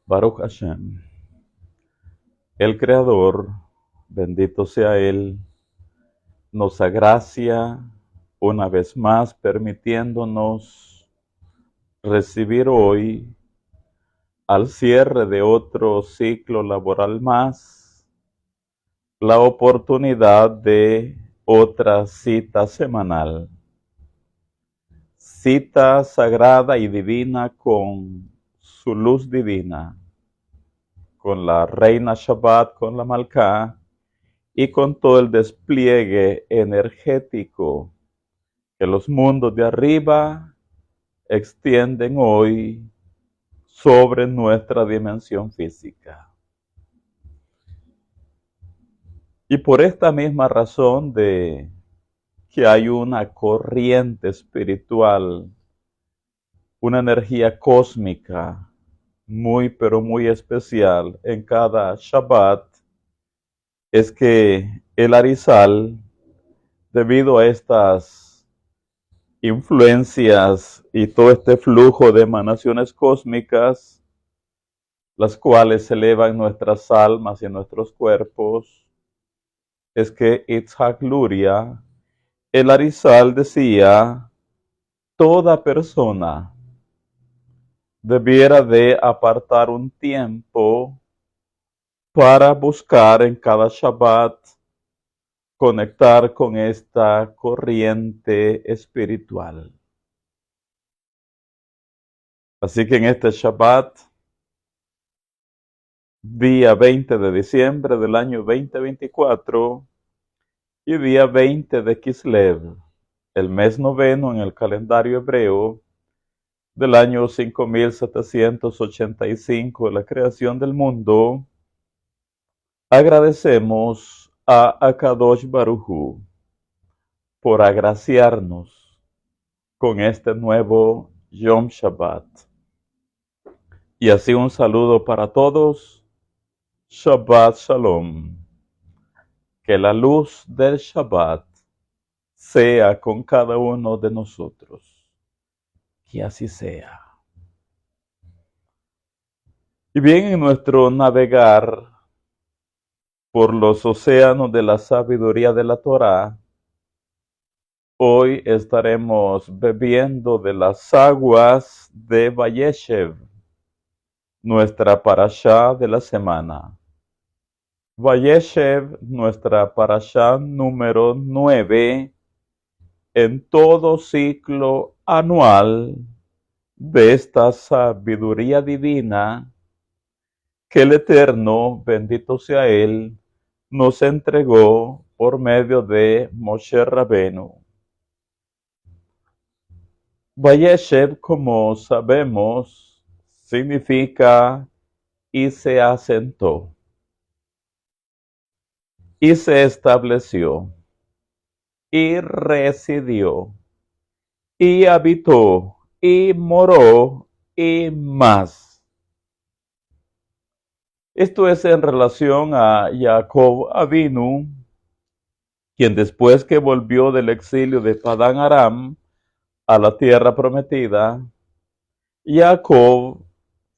Baruch Hashem, el Creador, bendito sea Él, nos agracia una vez más permitiéndonos recibir hoy, al cierre de otro ciclo laboral más, la oportunidad de otra cita semanal. Cita sagrada y divina con su luz divina, con la Reina Shabbat, con la Malká y con todo el despliegue energético que los mundos de arriba extienden hoy sobre nuestra dimensión física. Y por esta misma razón de que hay una corriente espiritual, una energía cósmica muy pero muy especial en cada Shabbat, es que el Arizal, debido a estas influencias y todo este flujo de emanaciones cósmicas, las cuales elevan nuestras almas y nuestros cuerpos, es que Itzhak Luria, el Arizal, decía: toda persona debiera de apartar un tiempo para buscar en cada Shabbat conectar con esta corriente espiritual. Así que en este Shabbat, día 20 de diciembre del año 2024 y día 20 de Kislev, el mes noveno en el calendario hebreo del año 5785 de la creación del mundo, agradecemos a Akadosh Baruj Hu por agraciarnos con este nuevo Yom Shabbat. Y así un saludo para todos. Shabbat Shalom. Que la luz del Shabbat sea con cada uno de nosotros. Que así sea. Y bien, en nuestro navegar por los océanos de la sabiduría de la Torá, hoy estaremos bebiendo de las aguas de Vayeshev, nuestra parashá de la semana. Vayeshev, nuestra parashá número 9, en todo ciclo anual de esta sabiduría divina que el Eterno, bendito sea Él, nos entregó por medio de Moshe Rabenu. Vayeshev, como sabemos, significa y se asentó, y se estableció, y residió, y habitó, y moró, y más. Esto es en relación a Jacob Avinu, quien después que volvió del exilio de Padán Aram a la tierra prometida, Jacob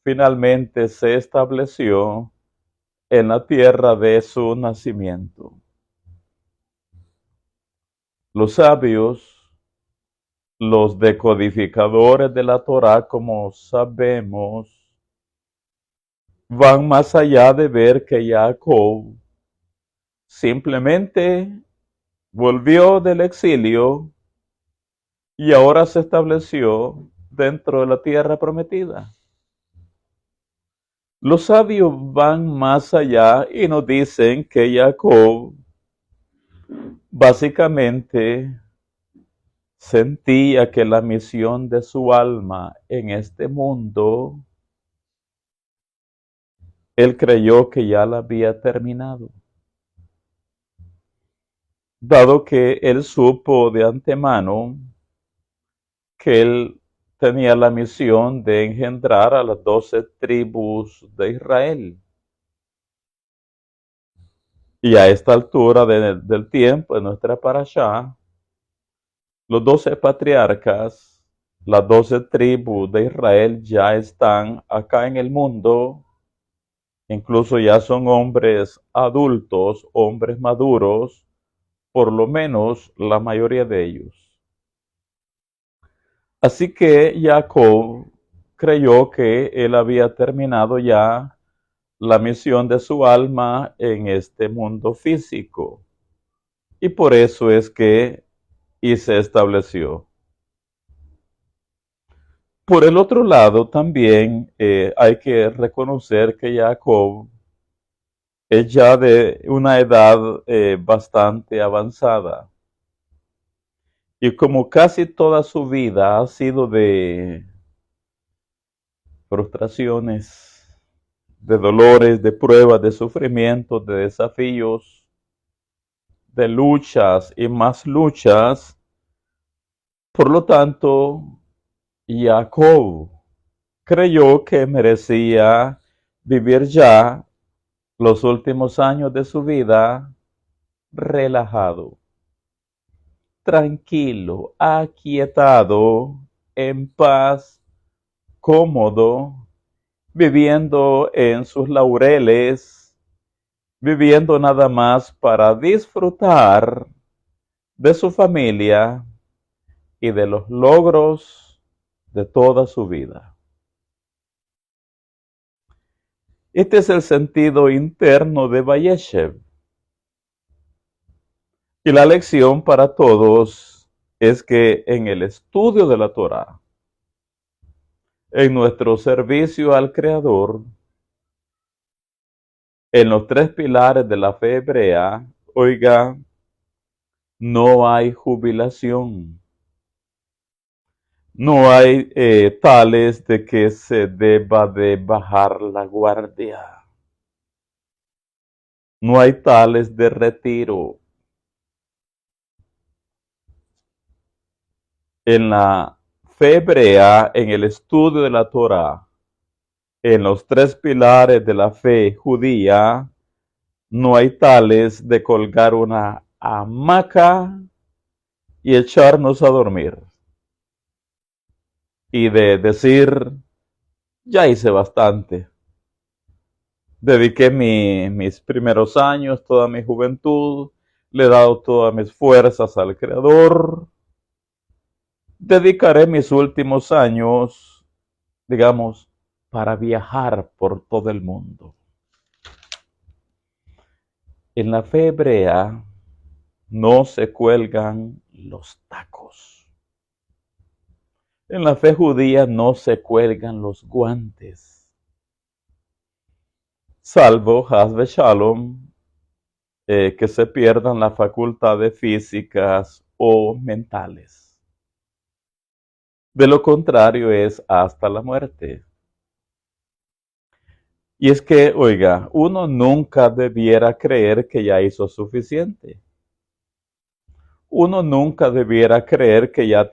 finalmente se estableció en la tierra de su nacimiento. Los sabios, los decodificadores de la Torá, como sabemos, van más allá de ver que Jacob simplemente volvió del exilio y ahora se estableció dentro de la tierra prometida. Los sabios van más allá y nos dicen que Jacob básicamente sentía que la misión de su alma en este mundo, él creyó que ya la había terminado, dado que él supo de antemano que él tenía la misión de engendrar a las 12 tribus de Israel. Y a esta altura del tiempo, de nuestra parashá, los 12 patriarcas, las 12 tribus de Israel ya están acá en el mundo incluso ya son hombres adultos, hombres maduros, por lo menos la mayoría de ellos. Así que Jacob creyó que él había terminado ya la misión de su alma en este mundo físico. Y por eso es que y se estableció. Por el otro lado, también hay que reconocer que Jacob es ya de una edad bastante avanzada. Y como casi toda su vida ha sido de frustraciones, de dolores, de pruebas, de sufrimientos, de desafíos, de luchas y más luchas, por lo tanto, Jacob creyó que merecía vivir ya los últimos años de su vida relajado, tranquilo, aquietado, en paz, cómodo, viviendo en sus laureles, viviendo nada más para disfrutar de su familia y de los logros de toda su vida. Este es el sentido interno de Vayeshev. Y la lección para todos es que en el estudio de la Torá, en nuestro servicio al Creador, en los tres pilares de la fe hebrea, oiga, no hay jubilación. No hay tales de que se deba de bajar la guardia. No hay tales de retiro. En la fe hebrea, en el estudio de la Torá, en los tres pilares de la fe judía, no hay tales de colgar una hamaca y echarnos a dormir. Y de decir, ya hice bastante. Dediqué mis primeros años, toda mi juventud, le he dado todas mis fuerzas al Creador. Dedicaré mis últimos años, digamos, para viajar por todo el mundo. En la fe hebrea no se cuelgan los tacos. En la fe judía no se cuelgan los guantes. Salvo, Hasbe Shalom, que se pierdan las facultades físicas o mentales. De lo contrario es hasta la muerte. Y es que, oiga, uno nunca debiera creer que ya hizo suficiente. Uno nunca debiera creer que ya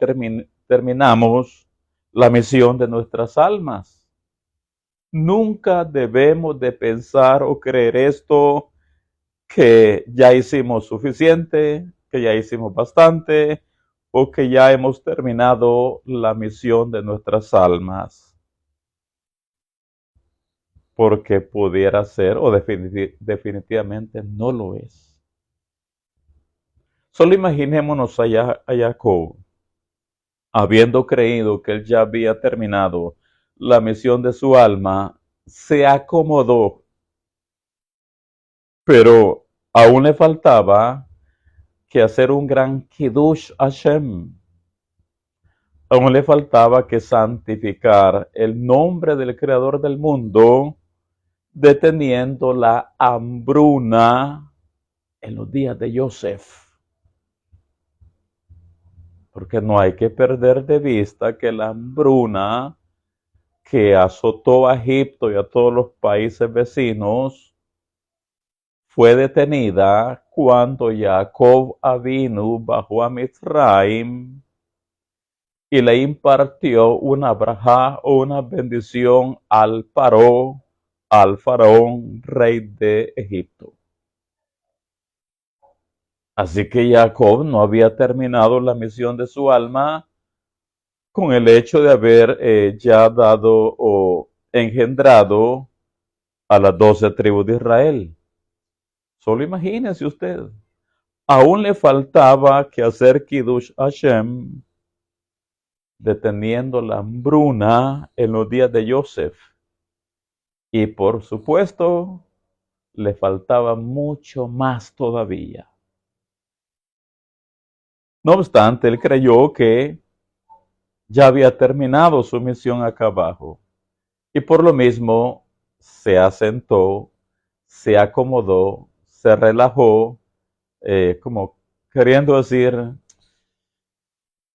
terminamos la misión de nuestras almas. Nunca debemos de pensar o creer esto, que ya hicimos suficiente, que ya hicimos bastante, o que ya hemos terminado la misión de nuestras almas. Porque pudiera ser, o definitivamente no lo es. Solo imaginémonos a Jacob, habiendo creído que él ya había terminado la misión de su alma, se acomodó, pero aún le faltaba que hacer un gran Kiddush Hashem. Aún le faltaba que santificar el nombre del Creador del mundo, deteniendo la hambruna en los días de Yosef. Porque no hay que perder de vista que la hambruna que azotó a Egipto y a todos los países vecinos fue detenida cuando Jacob Avinu bajó a Mitzrayim y le impartió una brajá o una bendición al faraón, rey de Egipto. Así que Jacob no había terminado la misión de su alma con el hecho de haber ya dado o engendrado a las 12 tribus de Israel. Solo imagínese usted. Aún le faltaba que hacer Kiddush Hashem, deteniendo la hambruna en los días de Yosef. Y por supuesto, le faltaba mucho más todavía. No obstante, él creyó que ya había terminado su misión acá abajo. Y por lo mismo se asentó, se acomodó, se relajó, como queriendo decir,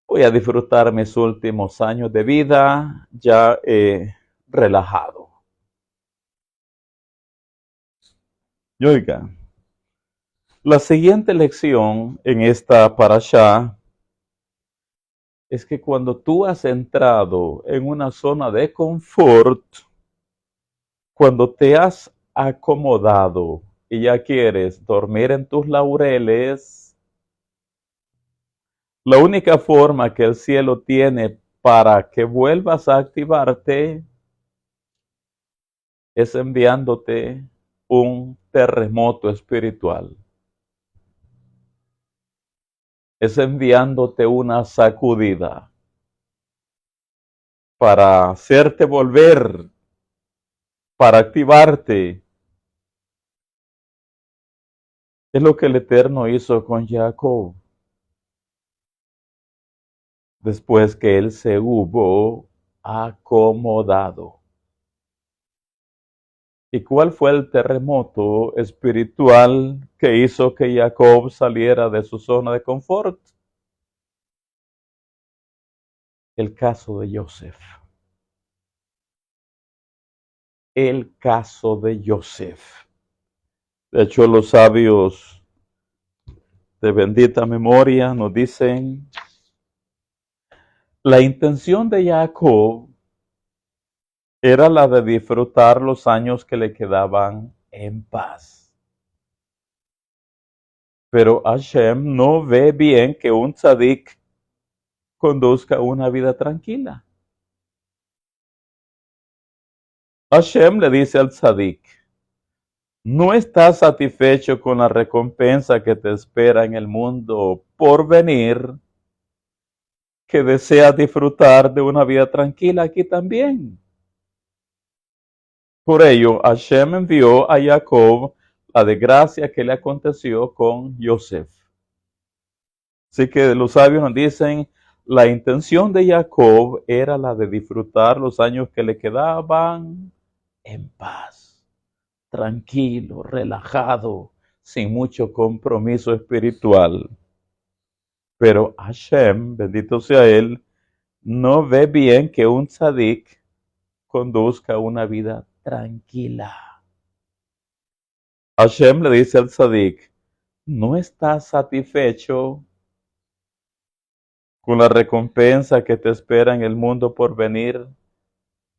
voy a disfrutar mis últimos años de vida ya relajado. Y oiga, la siguiente lección en esta parashá es que cuando tú has entrado en una zona de confort, cuando te has acomodado y ya quieres dormir en tus laureles, la única forma que el cielo tiene para que vuelvas a activarte es enviándote un terremoto espiritual. Es enviándote una sacudida para hacerte volver, para activarte. Es lo que el Eterno hizo con Jacob. Después que él se hubo acomodado. ¿Y cuál fue el terremoto espiritual que hizo que Jacob saliera de su zona de confort? El caso de Joseph. El caso de Joseph. De hecho, los sabios de bendita memoria nos dicen, la intención de Jacob era la de disfrutar los años que le quedaban en paz. Pero Hashem no ve bien que un tzadik conduzca una vida tranquila. Hashem le dice al tzadik, no estás satisfecho con la recompensa que te espera en el mundo por venir, que deseas disfrutar de una vida tranquila aquí también. Por ello, Hashem envió a Jacob la desgracia que le aconteció con Joseph. Así que los sabios nos dicen, la intención de Jacob era la de disfrutar los años que le quedaban en paz, tranquilo, relajado, sin mucho compromiso espiritual. Pero Hashem, bendito sea él, no ve bien que un tzadik conduzca una vida tranquila. Hashem le dice al tzadik, ¿no estás satisfecho con la recompensa que te espera en el mundo por venir,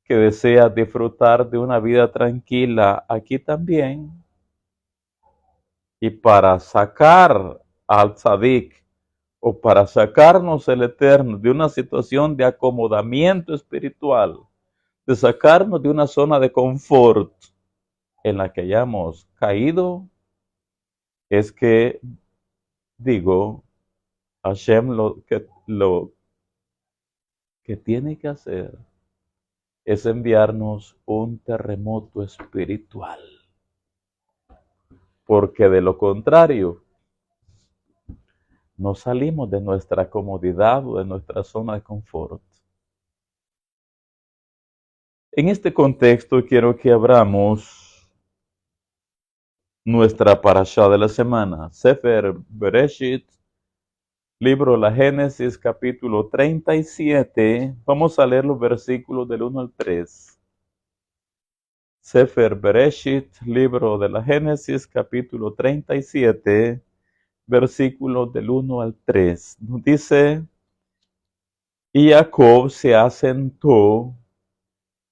que deseas disfrutar de una vida tranquila aquí también? Y para sacar al tzadik, o para sacarnos el Eterno de una situación de acomodamiento espiritual, de sacarnos de una zona de confort en la que hayamos caído, es que, digo, Hashem lo que tiene que hacer es enviarnos un terremoto espiritual. Porque de lo contrario, no salimos de nuestra comodidad o de nuestra zona de confort. En este contexto quiero que abramos nuestra parashá de la semana, Sefer Bereshit, libro de la Génesis, capítulo 37. Vamos a leer los versículos del 1 al 3. Sefer Bereshit, libro de la Génesis, capítulo 37, versículos del 1 al 3. Nos dice, y Jacob se asentó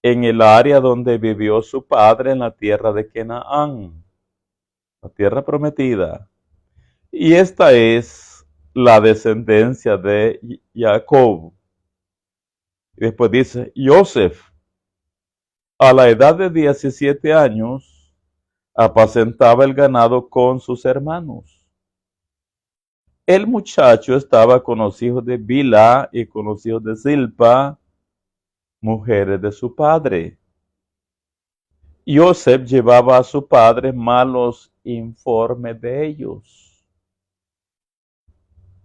en el área donde vivió su padre en la tierra de Canaán, la tierra prometida. Y esta es la descendencia de Jacob. Y después dice, Joseph, A la edad de 17 años, apacentaba el ganado con sus hermanos. El muchacho estaba con los hijos de Bilha y con los hijos de Zilpa, mujeres de su padre. Joseph llevaba a su padre malos informes de ellos.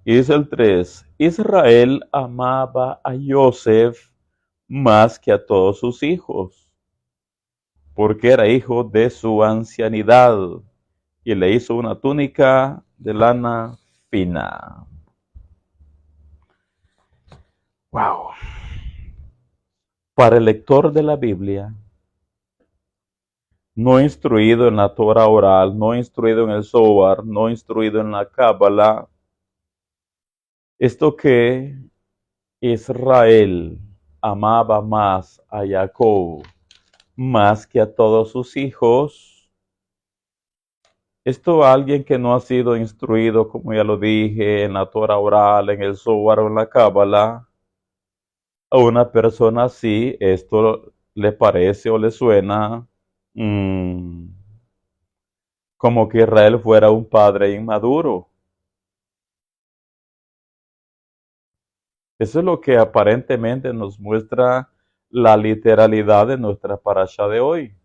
Y dice el 3, Israel amaba a Joseph más que a todos sus hijos, porque era hijo de su ancianidad, y le hizo una túnica de lana fina. Wow. Para el lector de la Biblia, no instruido en la Torah oral, no instruido en el Zohar, no instruido en la Cábala, esto que Israel amaba más a Jacob más que a todos sus hijos, esto alguien que no ha sido instruido, como ya lo dije, en la Torah oral, en el Zohar o en la Cábala, a una persona así, esto le parece o le suena como que Israel fuera un padre inmaduro. Eso es lo que aparentemente nos muestra la literalidad de nuestra parasha de hoy.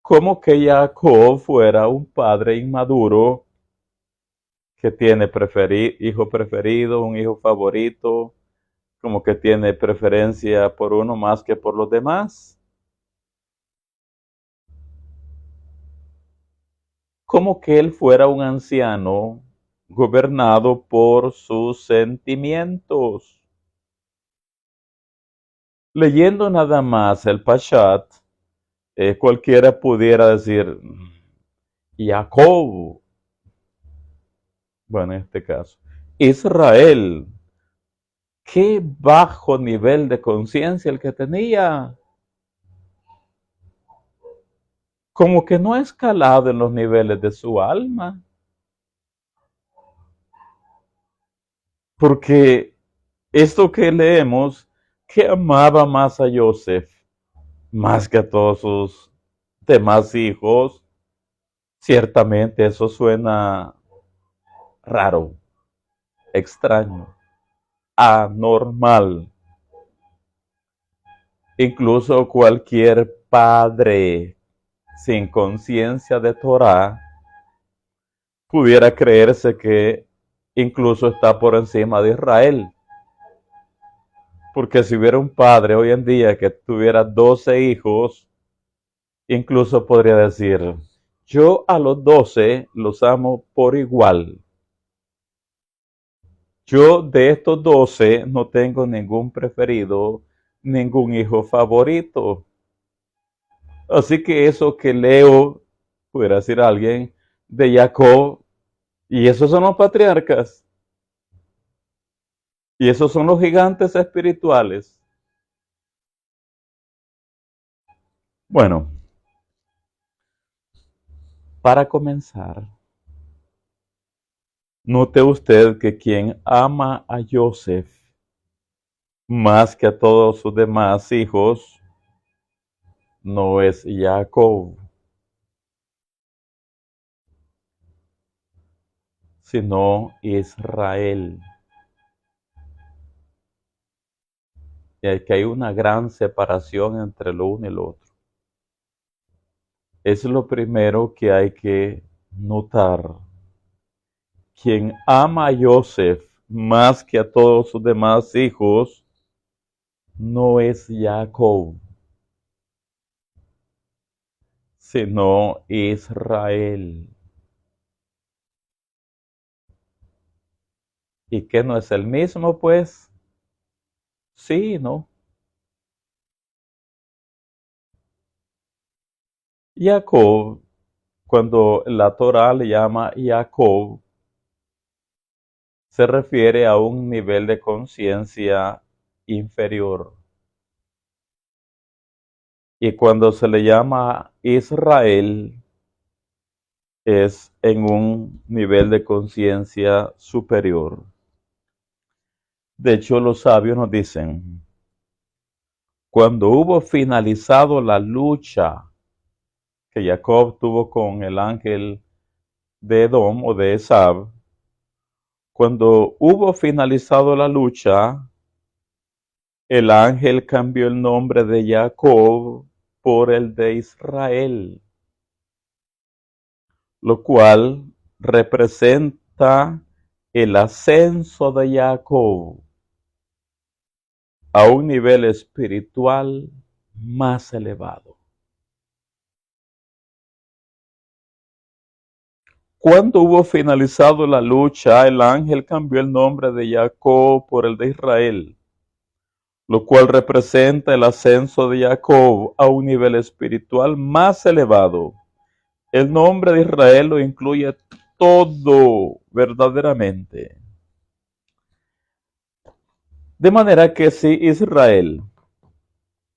Como que Jacob fuera un padre inmaduro que tiene hijo preferido, un hijo favorito, como que tiene preferencia por uno más que por los demás. Como que él fuera un anciano gobernado por sus sentimientos. Leyendo nada más el Pashat, cualquiera pudiera decir, Jacob, bueno, en este caso, Israel, qué bajo nivel de conciencia el que tenía. Como que no ha escalado en los niveles de su alma. Porque esto que leemos, que amaba más a Joseph, más que a todos sus demás hijos, ciertamente eso suena raro, extraño, anormal. Incluso cualquier padre sin conciencia de Torah pudiera creerse que incluso está por encima de Israel. Porque si hubiera un padre hoy en día que tuviera 12 hijos, incluso podría decir, yo a los 12 los amo por igual. Yo de estos 12 no tengo ningún preferido, ningún hijo favorito. Así que eso que leo, pudiera decir alguien, de Jacob, y esos son los patriarcas, y esos son los gigantes espirituales. Bueno, para comenzar, note usted que quien ama a Joseph más que a todos sus demás hijos no es Jacob, sino Israel. Y que hay una gran separación entre lo uno y lo otro. Es lo primero que hay que notar. Quien ama a Joseph más que a todos sus demás hijos no es Jacob, sino Israel. ¿Y qué no es el mismo, pues? Sí, ¿no? Jacob, cuando la Torah le llama Jacob, se refiere a un nivel de conciencia inferior. Y cuando se le llama Israel, es en un nivel de conciencia superior. De hecho, los sabios nos dicen, Cuando hubo finalizado la lucha que Jacob tuvo con el ángel de Edom o de Esab, cuando hubo finalizado la lucha, el ángel cambió el nombre de Jacob por el de Israel, lo cual representa el ascenso de Jacob a un nivel espiritual más elevado. Cuando hubo finalizado la lucha, el ángel cambió el nombre de Jacob por el de Israel, lo cual representa el ascenso de Jacob a un nivel espiritual más elevado. El nombre de Israel lo incluye todo verdaderamente. De manera que si Israel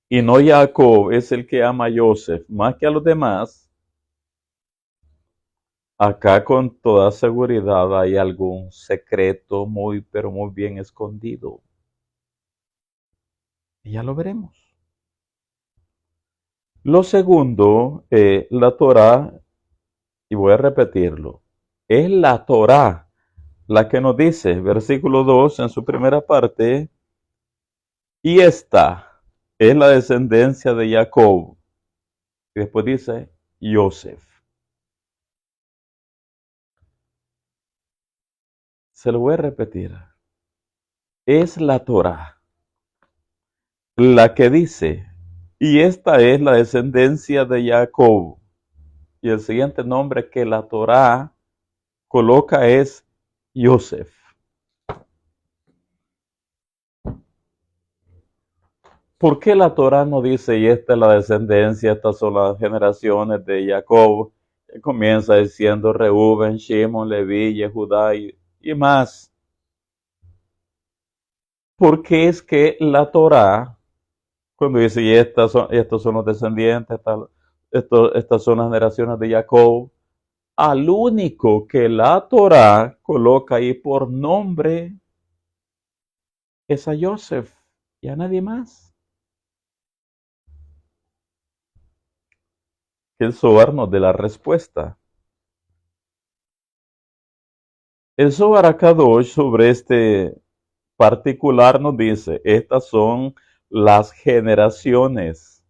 y no Jacob es el que ama a Joseph más que a los demás, acá con toda seguridad hay algún secreto muy, pero muy bien escondido. Y ya lo veremos. Lo segundo, la Torá, y voy a repetirlo, es la Torá la que nos dice, versículo 2 en su primera parte, y esta es la descendencia de Jacob. Y después dice, Joseph. Se lo voy a repetir. Es la Torá la que dice, y esta es la descendencia de Jacob. Y el siguiente nombre que la Torá coloca es Joseph. ¿Por qué la Torá no dice, y esta es la descendencia, estas son las generaciones de Jacob? Comienza diciendo Reuben, Shimon, Leví, Yehudá y más. Porque es que la Torá, cuando dice, y estos son los descendientes, estas son las generaciones de Jacob, al único que la Torá coloca ahí por nombre es a Joseph y a nadie más. Que el Zohar nos dé la respuesta. El Zohar HaKadosh sobre este particular nos dice, estas son las generaciones.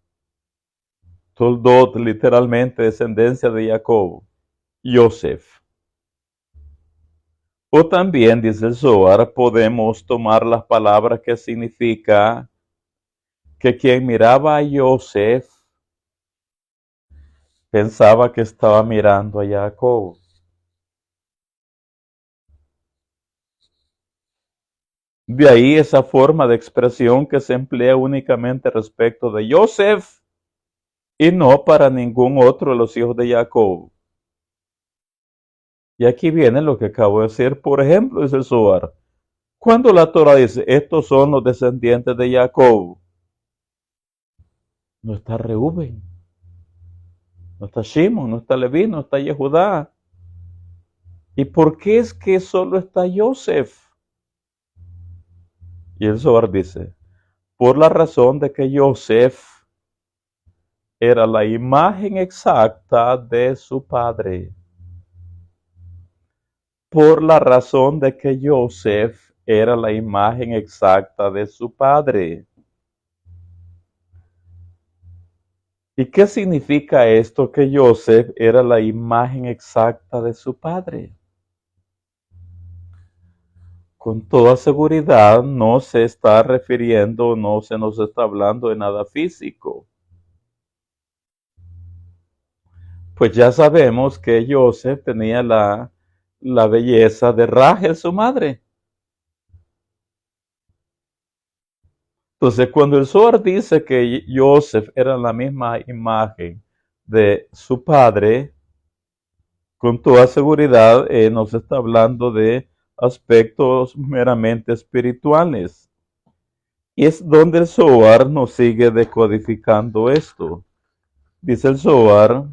Toldot, literalmente descendencia de Jacob, Joseph. O también, dice el Zohar, podemos tomar las palabras que significa que quien miraba a Joseph pensaba que estaba mirando a Jacob. De ahí esa forma de expresión que se emplea únicamente respecto de Joseph y no para ningún otro de los hijos de Jacob. Y aquí viene lo que acabo de decir. Por ejemplo, dice el Zohar, cuando la Torah dice, estos son los descendientes de Jacob, no está Reuben, no está Shimon, no está Leví, no está Yehudá. ¿Y por qué es que solo está Joseph? Y el Zohar dice, por la razón de que Joseph era la imagen exacta de su padre. Por la razón de que Joseph era la imagen exacta de su padre. ¿Y qué significa esto que Joseph era la imagen exacta de su padre? Con toda seguridad no se está refiriendo, no se nos está hablando de nada físico. Pues ya sabemos que Joseph tenía la belleza de Rachel, su madre. Entonces, cuando el Zohar dice que Joseph era la misma imagen de su padre, con toda seguridad nos está hablando de aspectos meramente espirituales. Y es donde el Zohar nos sigue decodificando esto. Dice el Zohar,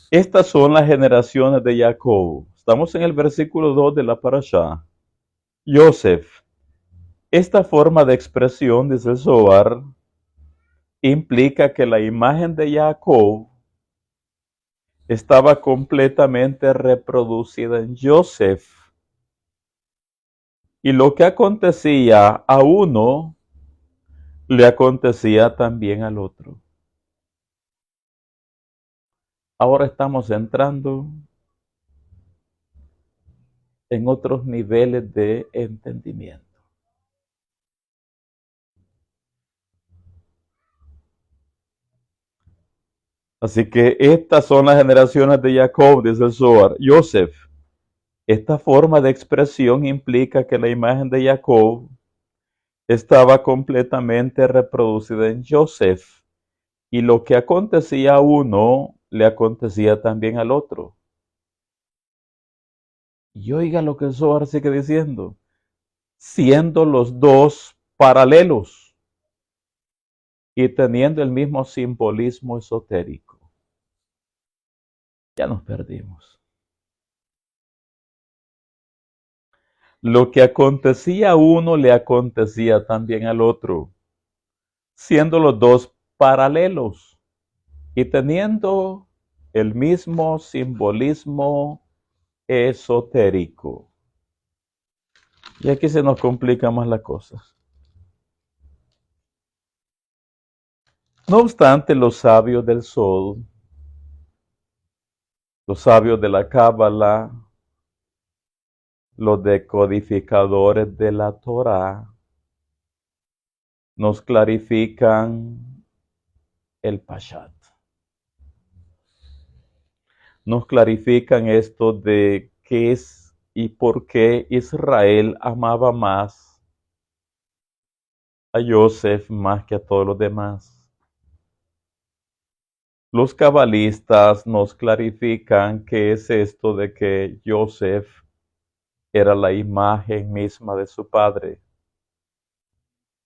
estas son las generaciones de Jacob. Estamos en el versículo 2 de la parashá. Yosef. Esta forma de expresión, dice el Zohar, implica que la imagen de Jacob estaba completamente reproducida en Yosef. Y lo que acontecía a uno, le acontecía también al otro. Ahora estamos entrando en otros niveles de entendimiento. Así que estas son las generaciones de Jacob, dice el Zohar. Yosef. Esta forma de expresión implica que la imagen de Jacob estaba completamente reproducida en Yosef. Y lo que acontecía a uno, le acontecía también al otro. Y oiga lo que el Zohar sigue diciendo. Siendo los dos paralelos y teniendo el mismo simbolismo esotérico. Ya nos perdimos. Lo que acontecía a uno le acontecía también al otro, siendo los dos paralelos y teniendo el mismo simbolismo esotérico. Y aquí se nos complica más la cosa. No obstante, los sabios del Sol, los sabios de la Cábala, los decodificadores de la Torá, nos clarifican el Pashat. Nos clarifican esto de qué es y por qué Israel amaba más a Yosef más que a todos los demás. Los cabalistas nos clarifican qué es esto de que Yosef era la imagen misma de su padre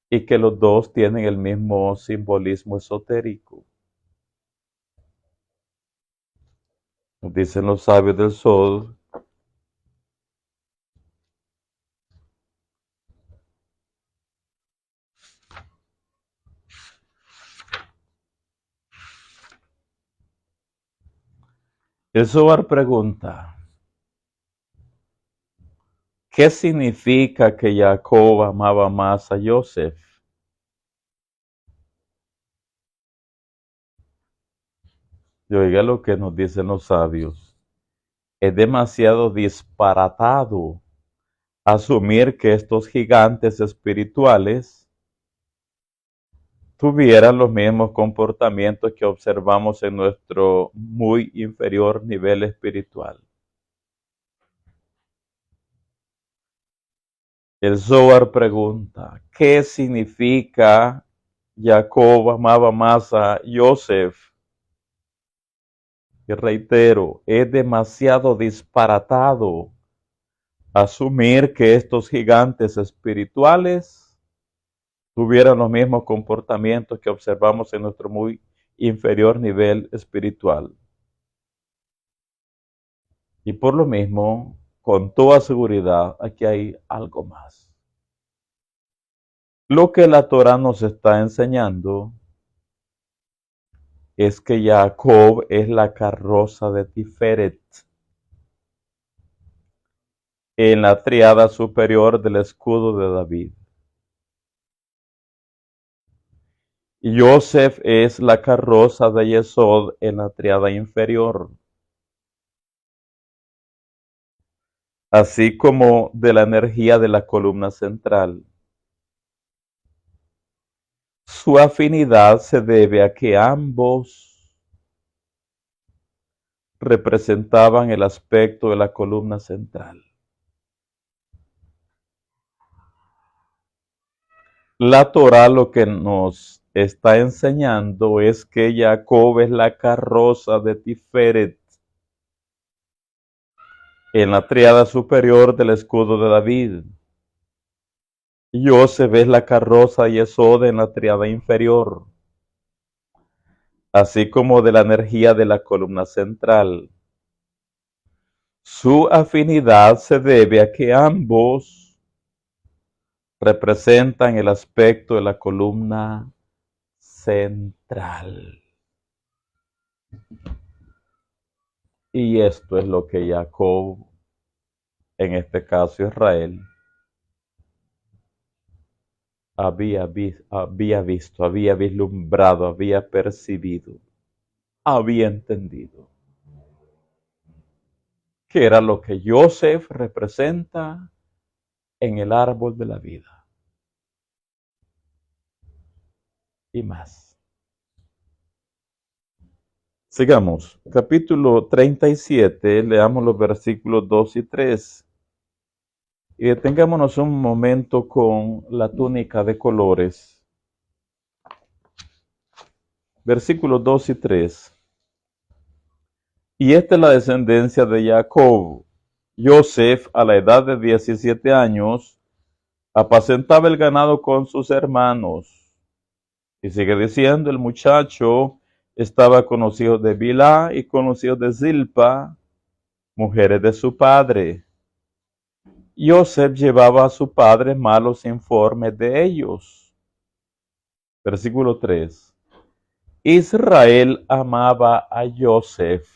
y que los dos tienen el mismo simbolismo esotérico. Nos dicen los sabios del Sol. El Zohar pregunta, ¿qué significa que Jacob amaba más a Yosef? Y oiga lo que nos dicen los sabios. Es demasiado disparatado asumir que estos gigantes espirituales tuvieran los mismos comportamientos que observamos en nuestro muy inferior nivel espiritual. El Zohar pregunta, ¿qué significa Jacob amaba más a Yosef? Y reitero, es demasiado disparatado asumir que estos gigantes espirituales tuvieran los mismos comportamientos que observamos en nuestro muy inferior nivel espiritual. Y por lo mismo, con toda seguridad, aquí hay algo más. Lo que la Torah nos está enseñando es que Jacob es la carroza de Tiferet en la tríada superior del escudo de David. Y Yosef es la carroza de Yesod en la tríada inferior, así como de la energía de la columna central. Su afinidad se debe a que ambos representaban el aspecto de la columna central. La Torah lo que nos está enseñando es que Jacob es la carroza de Tiferet en la tríada superior del escudo de David. Yosef es la carroza de Yesod en la tríada inferior, así como de la energía de la columna central. Su afinidad se debe a que ambos representan el aspecto de la columna central. Y esto es lo que Jacob, en este caso Israel, había visto, había vislumbrado, había percibido, había entendido, que era lo que Joseph representa en el árbol de la vida. Y más. Sigamos. Capítulo 37, leamos los versículos 2 y 3. Y detengámonos un momento con la túnica de colores. Versículos 2 y 3. Y esta es la descendencia de Jacob. Joseph, a la edad de 17 años, apacentaba el ganado con sus hermanos. Y sigue diciendo, el muchacho estaba con los hijos de Bilhá y con los hijos de Zilpa, mujeres de su padre. Joseph llevaba a su padre malos informes de ellos. Versículo 3. Israel amaba a Joseph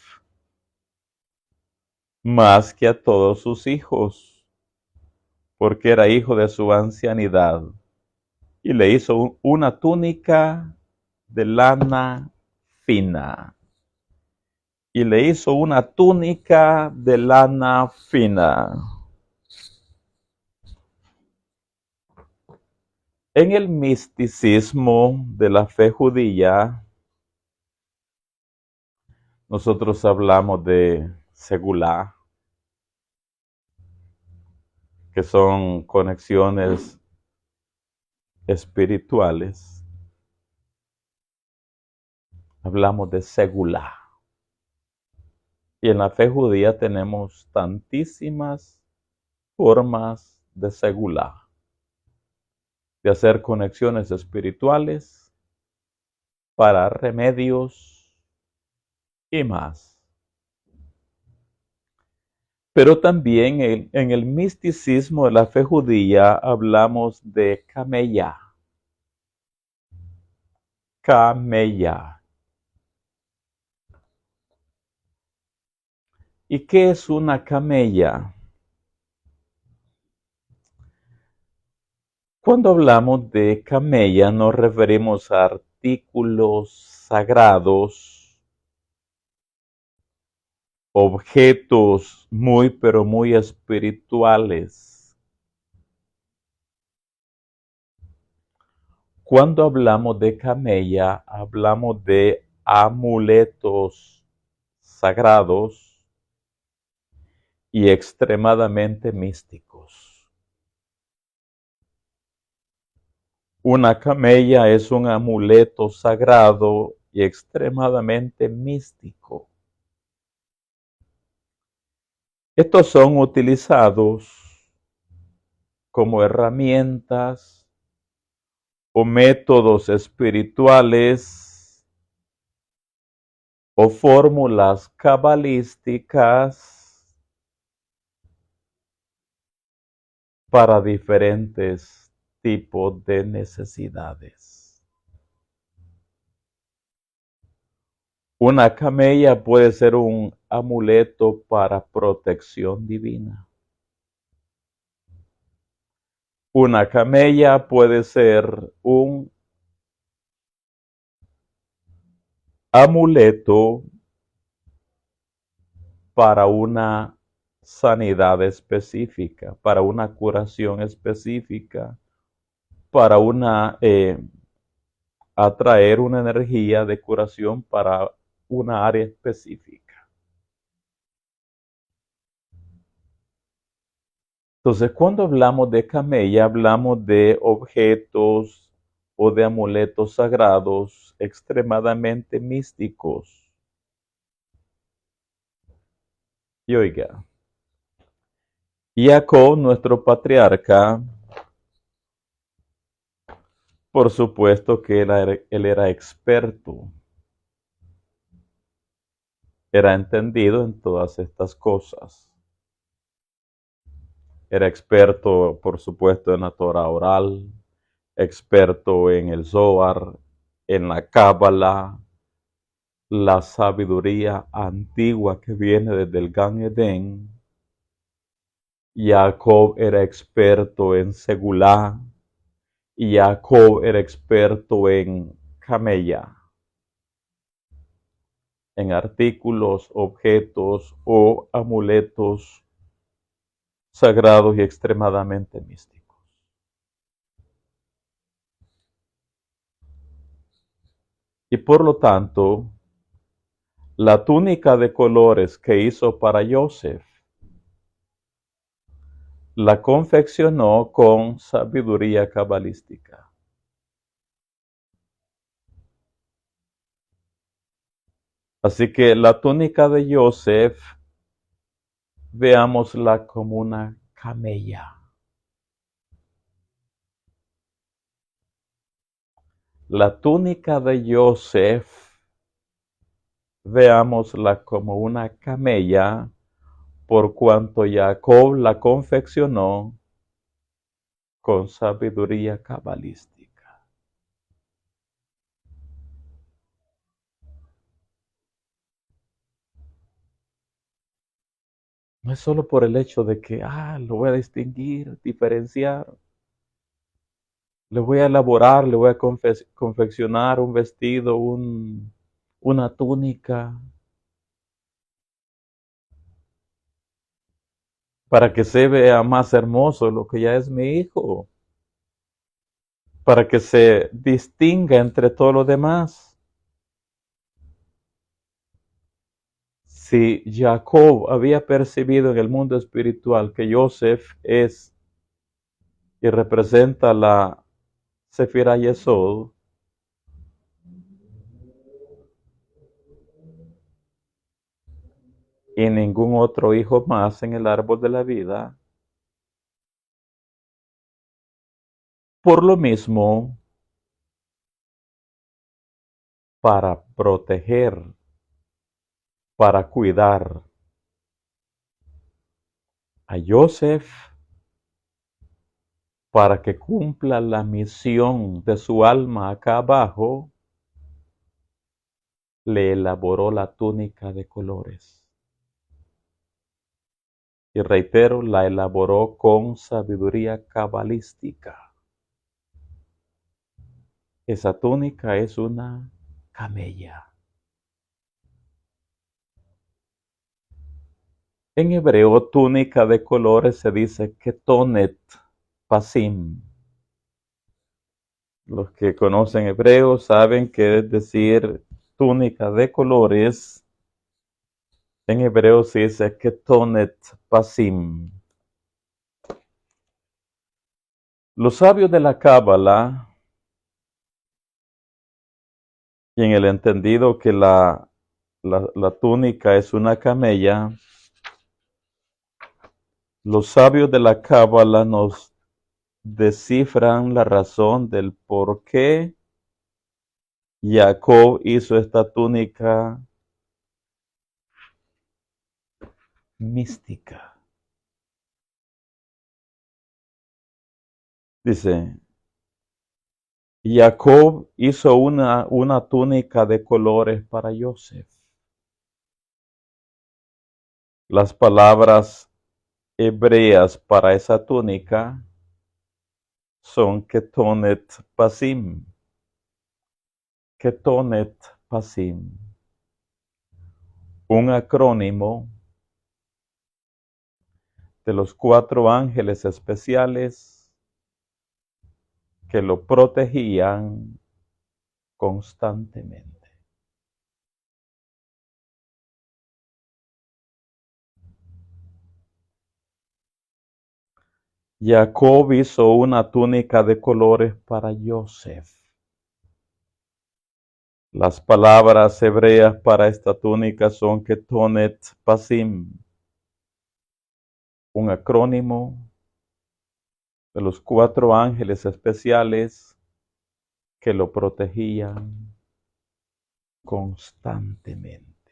más que a todos sus hijos, porque era hijo de su ancianidad, y le hizo una túnica de lana fina. Y le hizo una túnica de lana fina. En el misticismo de la fe judía, nosotros hablamos de segulá, que son conexiones espirituales. Hablamos de segulá. Y en la fe judía tenemos tantísimas formas de segulá, de hacer conexiones espirituales para remedios y más. Pero también en el misticismo de la fe judía hablamos de camella. Camella. ¿Y qué es una camella? Cuando hablamos de camella nos referimos a artículos sagrados, objetos muy pero muy espirituales. Cuando hablamos de camella, hablamos de amuletos sagrados y extremadamente místicos. Una camella es un amuleto sagrado y extremadamente místico. Estos son utilizados como herramientas o métodos espirituales o fórmulas cabalísticas para diferentes tipos de necesidades. Una camella puede ser un amuleto para protección divina. Una camella puede ser un amuleto para una sanidad específica, para una curación específica, para atraer una energía de curación para una área específica. Entonces, cuando hablamos de camella, hablamos de objetos o de amuletos sagrados extremadamente místicos. Y oiga, Jacob, nuestro patriarca, por supuesto que él era experto, era entendido en todas estas cosas. Era experto, por supuesto, en la Torah oral, experto en el Zohar, en la Cábala, la sabiduría antigua que viene desde el Gan Edén. Jacob era experto en Segulá y Jacob era experto en camella, en artículos, objetos o amuletos sagrados y extremadamente místicos. Y por lo tanto, la túnica de colores que hizo para Joseph la confeccionó con sabiduría cabalística. Así que la túnica de Joseph, veámosla como una camella. La túnica de Joseph, veámosla como una camella, por cuanto Jacob la confeccionó con sabiduría cabalística. No es solo por el hecho de que, lo voy a distinguir, diferenciar, le voy a elaborar, le voy a confeccionar un vestido, una túnica, para que se vea más hermoso lo que ya es mi hijo, para que se distinga entre todos los demás. Si Jacob había percibido en el mundo espiritual que Joseph es y representa la Sefirah Yesod, y ningún otro hijo más en el árbol de la vida, por lo mismo, para proteger, para cuidar a Joseph, para que cumpla la misión de su alma acá abajo, le elaboró la túnica de colores. Y reitero, la elaboró con sabiduría cabalística. Esa túnica es una camella. En hebreo, túnica de colores se dice ketonet pasim. Los que conocen hebreo saben que es decir túnica de colores. En hebreo se dice ketonet pasim. Los sabios de la Cábala, y en el entendido que la túnica es una camella, los sabios de la Cábala nos descifran la razón del por qué Jacob hizo esta túnica mística. Dice, Jacob hizo una túnica de colores para Joseph. Las palabras hebreas para esa túnica son ketonet pasim. Ketonet pasim. Un acrónimo de los 4 ángeles especiales que lo protegían constantemente. Jacob hizo una túnica de colores para Joseph. Las palabras hebreas para esta túnica son ketonet pasim, un acrónimo de los 4 ángeles especiales que lo protegían constantemente.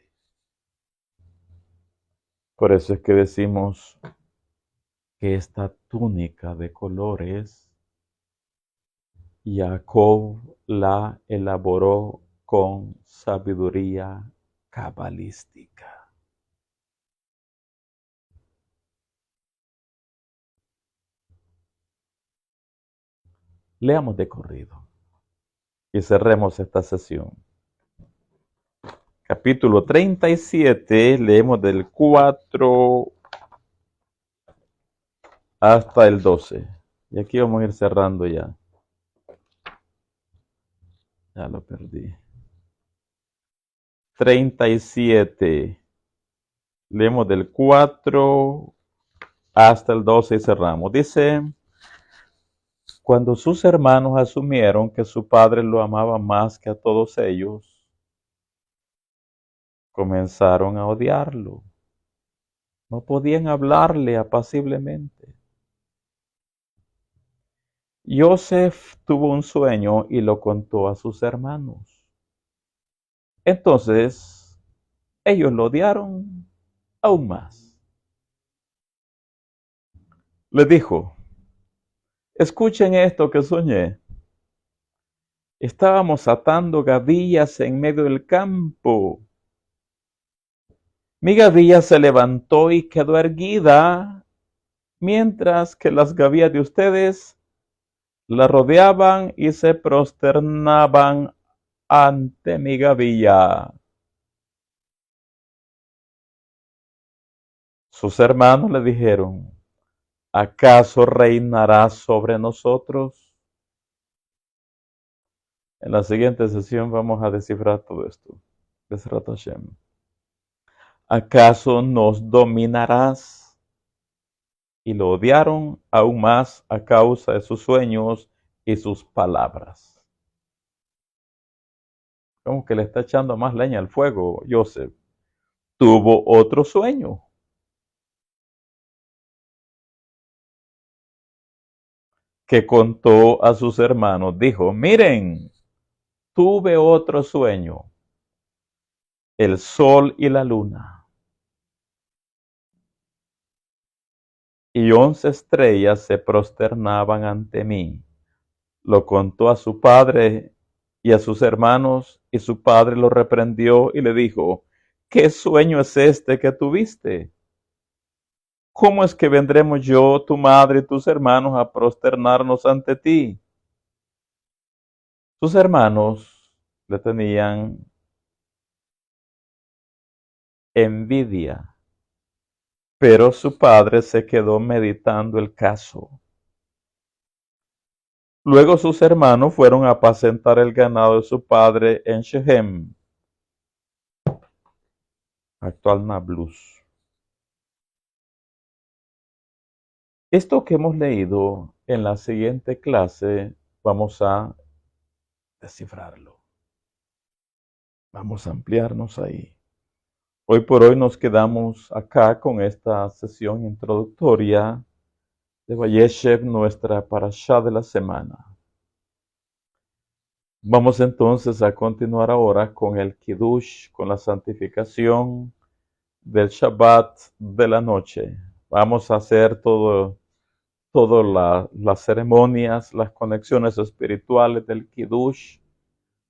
Por eso es que decimos que esta túnica de colores, Jacob la elaboró con sabiduría cabalística. Leamos de corrido y cerremos esta sesión. Capítulo 37, leemos del 4 hasta el 12. Y aquí vamos a ir cerrando ya. Ya lo perdí. 37. Leemos del 4 hasta el 12 y cerramos. Dice, cuando sus hermanos asumieron que su padre lo amaba más que a todos ellos, comenzaron a odiarlo. No podían hablarle apaciblemente. Joseph tuvo un sueño y lo contó a sus hermanos. Entonces, ellos lo odiaron aún más. Le dijo, escuchen esto que soñé. Estábamos atando gavillas en medio del campo. Mi gavilla se levantó y quedó erguida, mientras que las gavillas de ustedes la rodeaban y se prosternaban ante mi gavilla. Sus hermanos le dijeron, ¿acaso reinarás sobre nosotros? En la siguiente sesión vamos a descifrar todo esto. Bezrat Hashem. ¿Acaso nos dominarás? Y lo odiaron aún más a causa de sus sueños y sus palabras. Como que le está echando más leña al fuego, Joseph. Tuvo otro sueño. Que contó a sus hermanos. Dijo, miren, tuve otro sueño. El sol y la luna. Y 11 estrellas se prosternaban ante mí. Lo contó a su padre y a sus hermanos, y su padre lo reprendió y le dijo, ¿qué sueño es este que tuviste? ¿Cómo es que vendremos yo, tu madre y tus hermanos a prosternarnos ante ti? Sus hermanos le tenían envidia, pero su padre se quedó meditando el caso. Luego sus hermanos fueron a apacentar el ganado de su padre en Shechem, actual Nablus. Esto que hemos leído en la siguiente clase vamos a descifrarlo. Vamos a ampliarnos ahí. Hoy por hoy nos quedamos acá con esta sesión introductoria de Vayeshev, nuestra parashá de la semana. Vamos entonces a continuar ahora con el Kiddush, con la santificación del Shabbat de la noche. Vamos a hacer todas las ceremonias, las conexiones espirituales del Kiddush,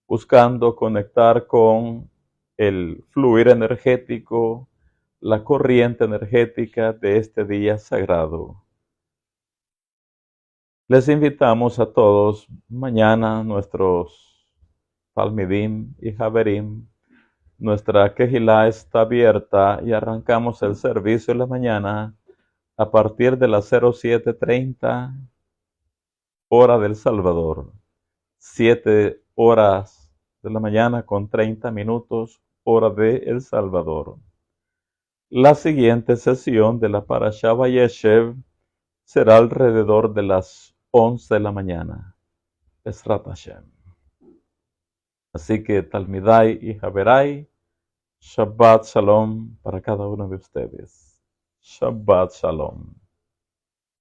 buscando conectar con el fluir energético, la corriente energética de este día sagrado. Les invitamos a todos mañana, nuestros Talmidim y Haverim. Nuestra Kehilá está abierta y arrancamos el servicio en la mañana a partir de las 07:30 hora del Salvador. 7 horas de la mañana con 30 minutos hora de El Salvador. La siguiente sesión de la Parashá Vayeshev será alrededor de las 11 de la mañana. Bezrat Hashem. Así que Talmidai y Haverai, Shabbat Shalom para cada uno de ustedes. Shabbat Shalom.